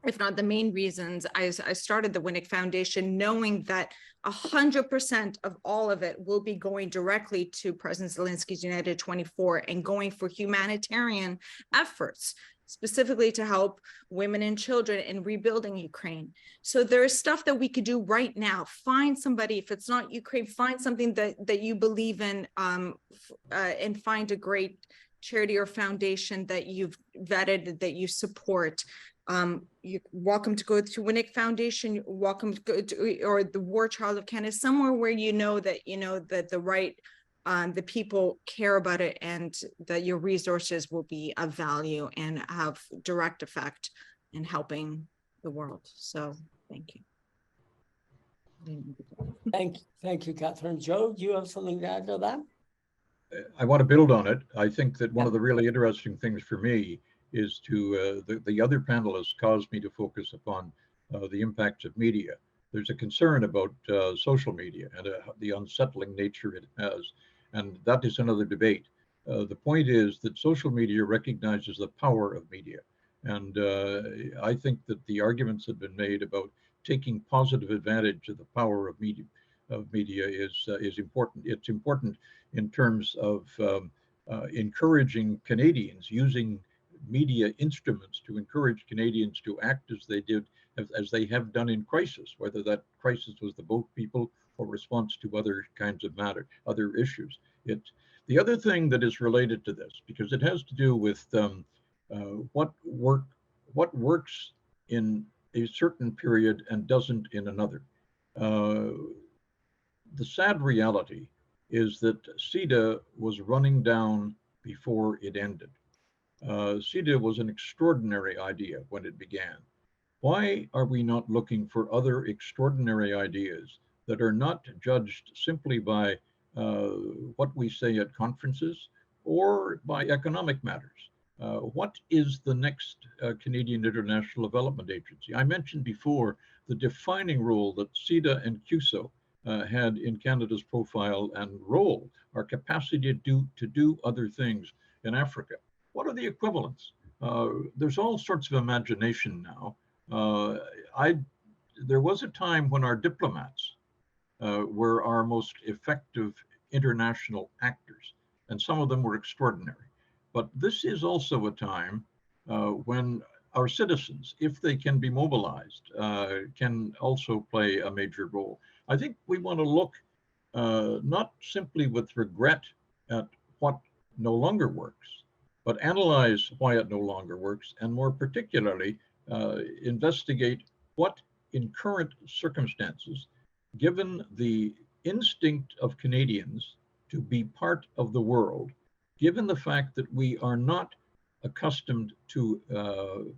if not the main reasons, I started the Winnick Foundation, knowing that 100% of all of it will be going directly to President Zelensky's United 24 and going for humanitarian efforts, specifically to help women and children in rebuilding Ukraine. So there's stuff that we could do right now. Find somebody, if it's not Ukraine, find something that you believe in, and find a great charity or foundation that you've vetted, that you support. You're welcome to go to Winnick Foundation, you're welcome to go to, or the War Child of Canada, somewhere where you know that the right, the people care about it, and that your resources will be of value and have direct effect in helping the world. So thank you. Thank you, Catherine. Joe, do you have something to add to that? I want to build on it. I think that one of the really interesting things for me is to, the other panelists caused me to focus upon the impacts of media. There's a concern about social media and the unsettling nature it has, and that is another debate. The point is that social media recognizes the power of media, and I think that the arguments have been made about taking positive advantage of the power of media is important. It's important in terms of encouraging Canadians, using media instruments to encourage Canadians to act as they have done in crisis, whether that crisis was the boat people or response to other kinds of other issues. The other thing that is related to this, because it has to do with what works in a certain period and doesn't in another. The sad reality is that CEDA was running down before it ended. CEDA was an extraordinary idea when it began. Why are we not looking for other extraordinary ideas that are not judged simply by what we say at conferences or by economic matters? What is the next Canadian International Development Agency? I mentioned before the defining role that CEDA and CUSO had in Canada's profile and role, our capacity to do other things in Africa. What are the equivalents? There's all sorts of imagination now. There was a time when our diplomats were our most effective international actors, and some of them were extraordinary. But this is also a time when our citizens, if they can be mobilized, can also play a major role. I think we want to look not simply with regret at what no longer works, but analyze why it no longer works, and more particularly, investigate what in current circumstances, given the instinct of Canadians to be part of the world, given the fact that we are not accustomed to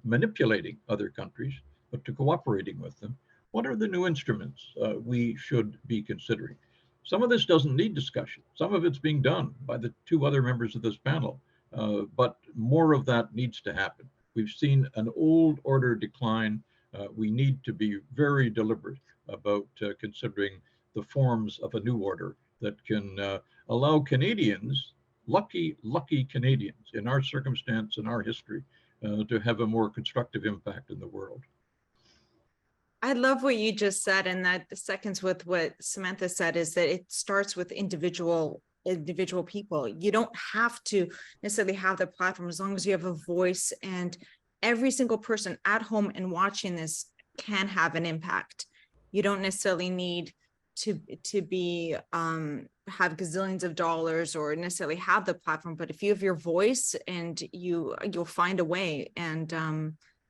manipulating other countries, but to cooperating with them, what are the new instruments we should be considering? Some of this doesn't need discussion. Some of it's being done by the two other members of this panel, but more of that needs to happen. We've seen an old order decline. We need to be very deliberate about considering the forms of a new order that can allow Canadians, lucky Canadians in our circumstance, in our history, to have a more constructive impact in the world. I love what you just said, and that the seconds with what Samantha said is that it starts with individual people. You don't have to necessarily have the platform as long as you have a voice, and every single person at home and watching this can have an impact. You don't necessarily need to be have gazillions of dollars or necessarily have the platform, but if you have your voice, and you'll find a way. And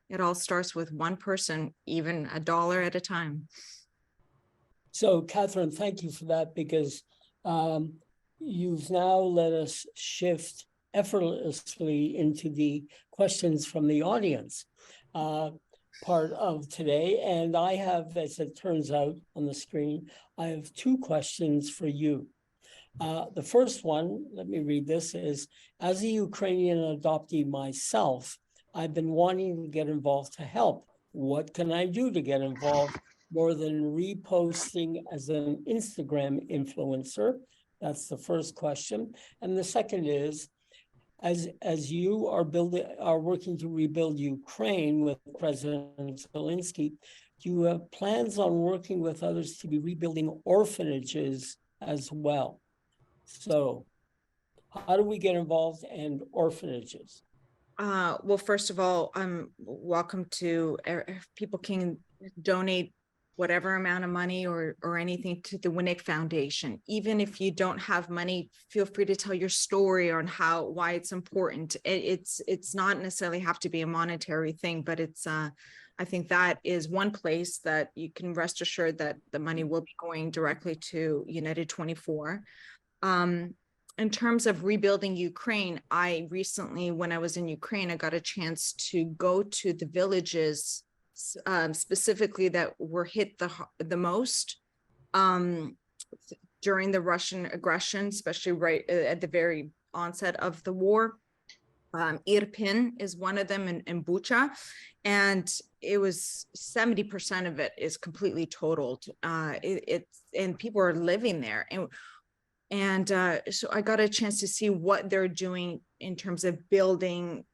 it all starts with one person, even $1 at a time. So Catherine, thank you for that, because you've now let us shift effortlessly into the questions from the audience part of today. And I have, as it turns out on the screen, I have 2 questions for you. The first one, let me read this, is, as a Ukrainian adoptee myself, I've been wanting to get involved to help. What can I do to get involved more than reposting as an Instagram influencer? That's the first question. And the second is, as you are working to rebuild Ukraine with President Zelensky, do you have plans on working with others to be rebuilding orphanages as well? So how do we get involved in orphanages? Well, first of all, welcome to, people can donate whatever amount of money or anything to the Winnick Foundation. Even if you don't have money, feel free to tell your story on why it's important. It's not necessarily have to be a monetary thing, but it's I think that is one place that you can rest assured that the money will be going directly to United 24. In terms of rebuilding Ukraine, I recently, when I was in Ukraine, I got a chance to go to the villages specifically that were hit the most during the Russian aggression, especially right at the very onset of the war. Irpin is one of them, in Bucha, and it was 70% of it is completely totaled. And people are living there. And so I got a chance to see what they're doing in terms of rebuilding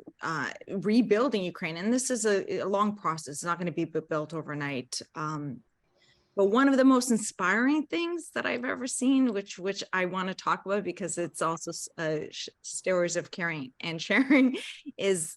Ukraine. And this is a long process. It's not going to be built overnight. But one of the most inspiring things that I've ever seen, which I want to talk about because it's also stories of caring and sharing, is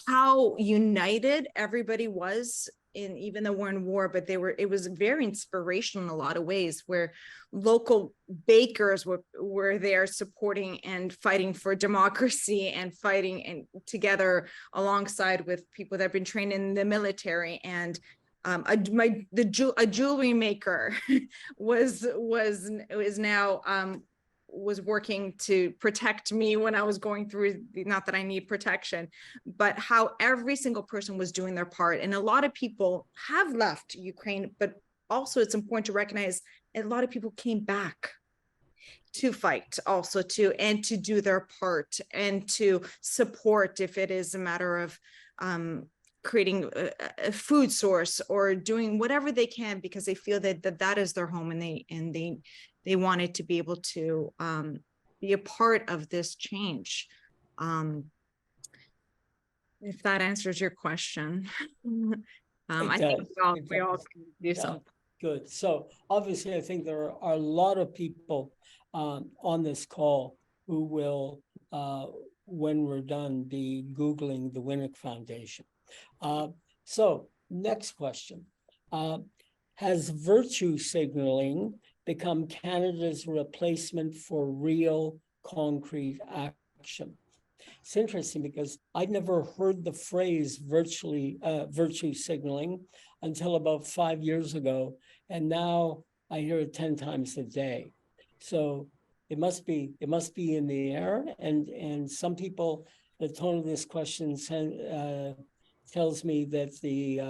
how united everybody was. Even though we're in war, but it was very inspirational in a lot of ways, where local bakers were there supporting and fighting for democracy and fighting and together alongside with people that have been trained in the military. And a jewelry maker was working to protect me when I was going through, not that I need protection, but how every single person was doing their part. And a lot of people have left Ukraine, but also it's important to recognize a lot of people came back to fight also and to do their part and to support if it is a matter of creating a food source or doing whatever they can because they feel that is their home, and they wanted to be able to be a part of this change. If that answers your question, I think we all can do something. Good. So obviously, I think there are a lot of people on this call who will, when we're done, be Googling the Winnick Foundation. So next question. Has virtue signaling become Canada's replacement for real concrete action? It's interesting because I'd never heard the phrase virtue signaling until about 5 years ago, and now I hear it 10 times a day. So it must be in the air, and some people, the tone of this question tells me that the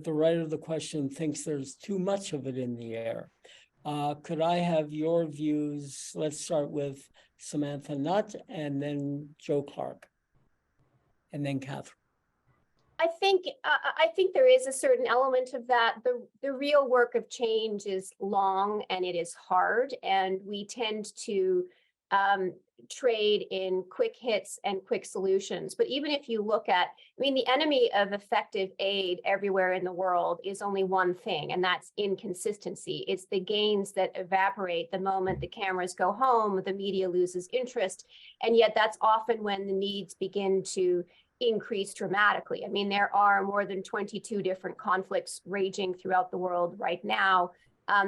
writer of the question thinks there's too much of it in the air. Could I have your views? Let's start with Samantha Nutt and then Joe Clark and then Catherine. I think there is a certain element of that. The real work of change is long and it is hard, and we tend to trade in quick hits and quick solutions. But even if you look at, I mean, the enemy of effective aid everywhere in the world is only one thing, and that's inconsistency. It's the gains that evaporate the moment the cameras go home, the media loses interest, and yet that's often when the needs begin to increase dramatically. I mean, there are more than 22 different conflicts raging throughout the world right now.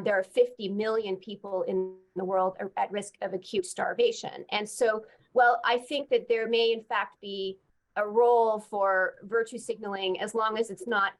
There are 50 million people in the world at risk of acute starvation. And so, well, I think that there may in fact be a role for virtue signaling, as long as it's not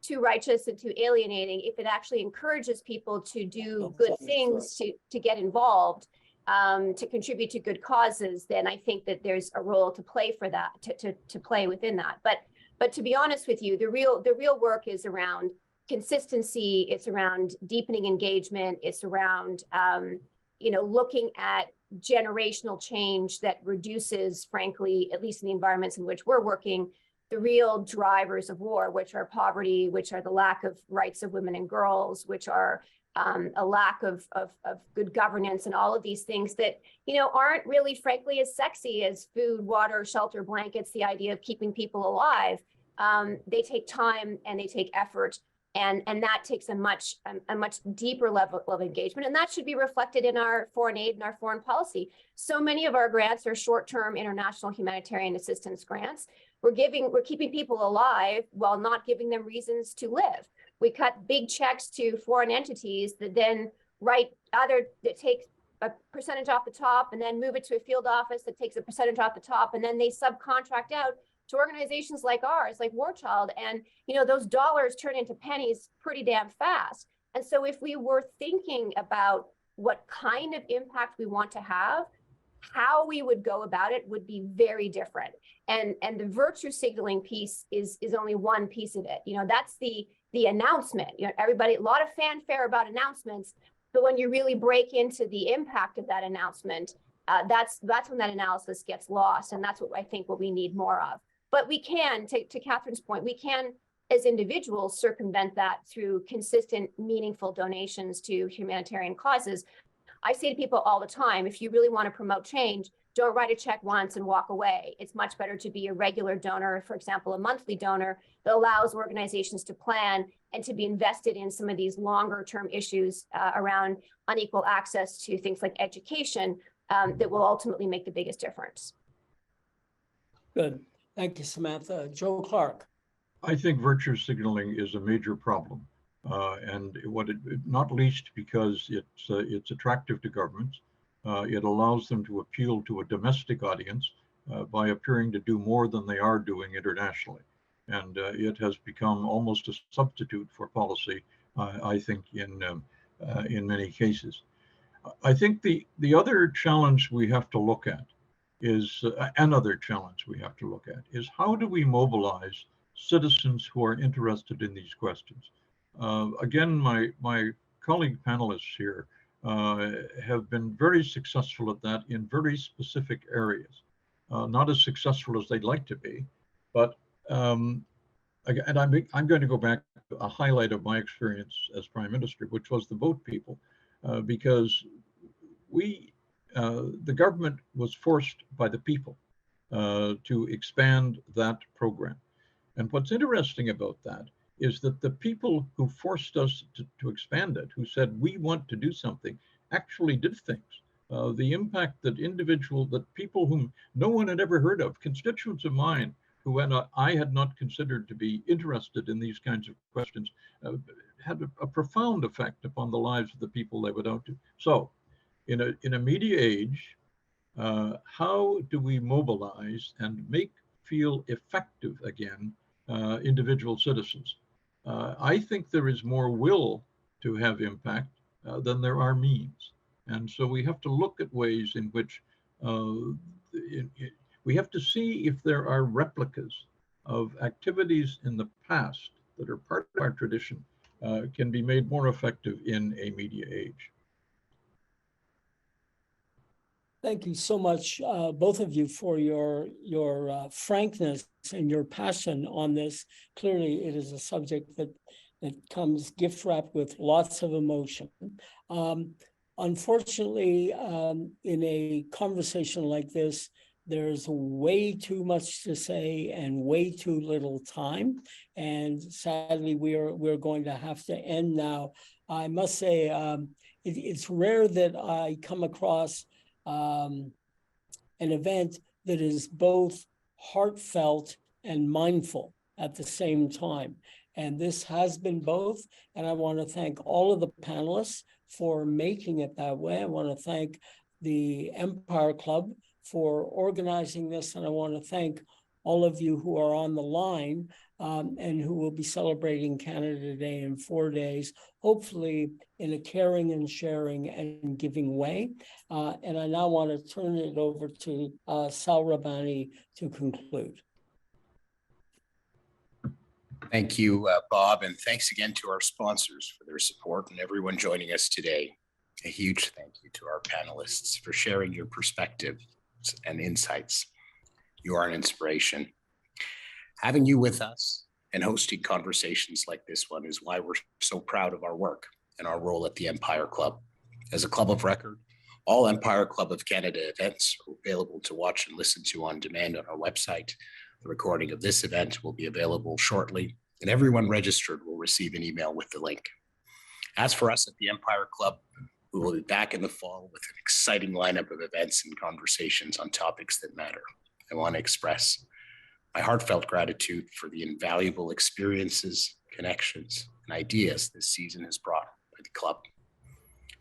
too righteous and too alienating, if it actually encourages people to do good things, to get involved, to contribute to good causes, then I think that there's a role to play for that, to play within that. But to be honest with you, the real work is around consistency. It's around deepening engagement. It's around looking at generational change that reduces, frankly, at least in the environments in which we're working, the real drivers of war, which are poverty, which are the lack of rights of women and girls, which are a lack of good governance, and all of these things that, aren't really, frankly, as sexy as food, water, shelter, blankets, the idea of keeping people alive. They take time and they take effort. And that takes a much deeper level of engagement. And that should be reflected in our foreign aid and our foreign policy. So many of our grants are short-term international humanitarian assistance grants. We're keeping people alive while not giving them reasons to live. We cut big checks to foreign entities that then that take a percentage off the top and then move it to a field office that takes a percentage off the top, and then they subcontract out to organizations like ours, like War Child, and those dollars turn into pennies pretty damn fast. And so if we were thinking about what kind of impact we want to have, how we would go about it would be very different. And the virtue signaling piece is only one piece of it. That's the announcement. Everybody, a lot of fanfare about announcements, but when you really break into the impact of that announcement, that's when that analysis gets lost. And that's what I think what we need more of. But we can, to Catherine's point, we can, as individuals, circumvent that through consistent, meaningful donations to humanitarian causes. I say to people all the time, if you really want to promote change, don't write a check once and walk away. It's much better to be a regular donor, for example, a monthly donor that allows organizations to plan and to be invested in some of these longer term issues around unequal access to things like education that will ultimately make the biggest difference. Good. Thank you, Samantha. Joe Clark. I think virtue signaling is a major problem, and not least because it's attractive to governments. It allows them to appeal to a domestic audience by appearing to do more than they are doing internationally, and it has become almost a substitute for policy. I think in many cases. I think the other challenge we have to look at is how do we mobilize citizens who are interested in these questions? Again, my colleague panelists here have been very successful at that in very specific areas. Not as successful as they'd like to be, but I'm going to go back to a highlight of my experience as Prime Minister, which was the boat people, because the government was forced by the people to expand that program. And what's interesting about that is that the people who forced us to expand it, who said we want to do something, actually did things. The impact that people whom no one had ever heard of, constituents of mine who I had not considered to be interested in these kinds of questions, had a profound effect upon the lives of the people they went out to. So in a media age, how do we mobilize and make feel effective again individual citizens? I think there is more will to have impact than there are means. And so we have to look at ways in which we have to see if there are replicas of activities in the past that are part of our tradition can be made more effective in a media age. Thank you so much, both of you, for your frankness and your passion on this. Clearly, it is a subject that comes gift wrapped with lots of emotion. Unfortunately, in a conversation like this, there's way too much to say and way too little time. And sadly, we're going to have to end now. I must say, it's rare that I come across an event that is both heartfelt and mindful at the same time. And this has been both. And I want to thank all of the panelists for making it that way. I want to thank the Empire Club for organizing this. And I want to thank all of you who are on the line and who will be celebrating Canada Day in 4 days, hopefully in a caring and sharing and giving way. And I now want to turn it over to Sal Rabani to conclude. Thank you, Bob, and thanks again to our sponsors for their support and everyone joining us today. A huge thank you to our panelists for sharing your perspectives and insights. You are an inspiration. Having you with us and hosting conversations like this one is why we're so proud of our work and our role at the Empire Club. As a club of record, all Empire Club of Canada events are available to watch and listen to on demand on our website. The recording of this event will be available shortly, and everyone registered will receive an email with the link. As for us at the Empire Club, we will be back in the fall with an exciting lineup of events and conversations on topics that matter. I want to express my heartfelt gratitude for the invaluable experiences, connections, and ideas this season has brought by the club.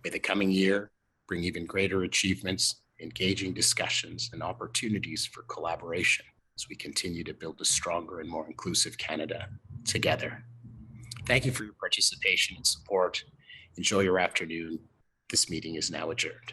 May the coming year bring even greater achievements, engaging discussions, and opportunities for collaboration as we continue to build a stronger and more inclusive Canada together. Thank you for your participation and support. Enjoy your afternoon. This meeting is now adjourned.